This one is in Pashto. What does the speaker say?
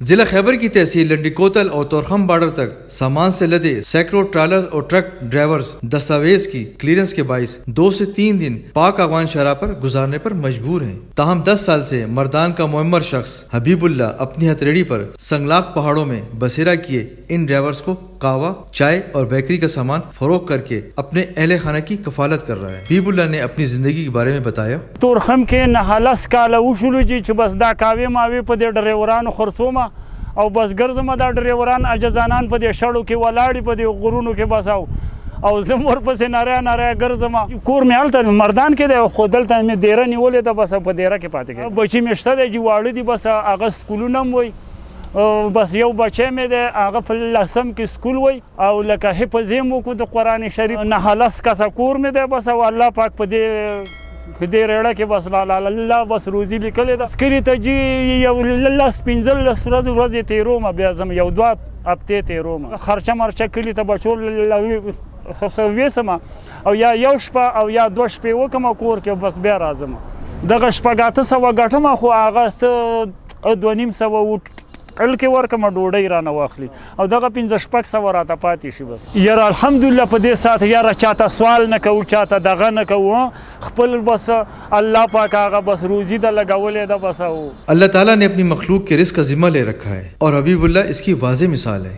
जिला खैबर की तहसील लंडी कोतल और तोरखम बॉर्डर तक सामान से लदे सैकड़ों ट्रॉलर्स और ट्रक ड्राइवर्स दस्तावेज की क्लियरेंस के बाइस 2 से 3 दिन पाक अफगान शहरा पर गुजारने पर मजबूर हैं। ताहम 10 साल से मर्दान का मुअम्मर शख्स हबीबुल्ला अपनी हथेली पर संगलाक पहाड़ों में बसेरा किए इन ड्राइवर्स को कहवा, चाय और बेकरी का सामान फरोख्त करके अपने अहले खाना की कफालत कर रहा है। हबीबुल्ला ने अपनी जिंदगी के बारे में बताया। तोरखम के नहालस काला उशुलु जी बस दा कावे मावे पदे ड्राइवरान खरसोमा او بس ګرځم دا ډریوران اجزانان په دې شړو کې ولاړې په دې غرونو کې بس او زه ورپسې ناره ګرځم کور مې هلته مردان کې دی خو دلته مې دیره نیولې ده بس په دیره کې پاتې کېږم بچي مې شته دی چې واړه دي بس هغه سکولونه هم وایي بس یو بچی مې دی هغه په 10م کې سکول وایي او لکه حفظ یې هم وکړو د قرآن شریف 9 کسه کور مې دی بس او الله پاک په دې ریړه کې بس الله بس روزي لیکلې ده سکري ته جي یو 15 ورځې تېرومه بیا ځم یو 2 هفتې تېرومه خرچه مرچه کلي ته بچو ویسم او یا یو شپه او یا 2 شپې وکم کور کې بس بیا راځم دغه شپږ 800 ګټم خو هغه 2.5 ټل کې ورکم ډوډۍ رانه واخلي او دغه 15-16 راته پاتې شي بس یاره الحمدلله په دې ساعت یاره چاته سوال نه کوو چاته دغه نه کوو خپل بس الله پاک هغه بس روزي د لګولې ده بس اللہ تعالیٰ نے اپنی مخلوق کے رزق کا ذمہ لے رکھا ہے اور حبیب اللہ اس کی واضح مثال ہے۔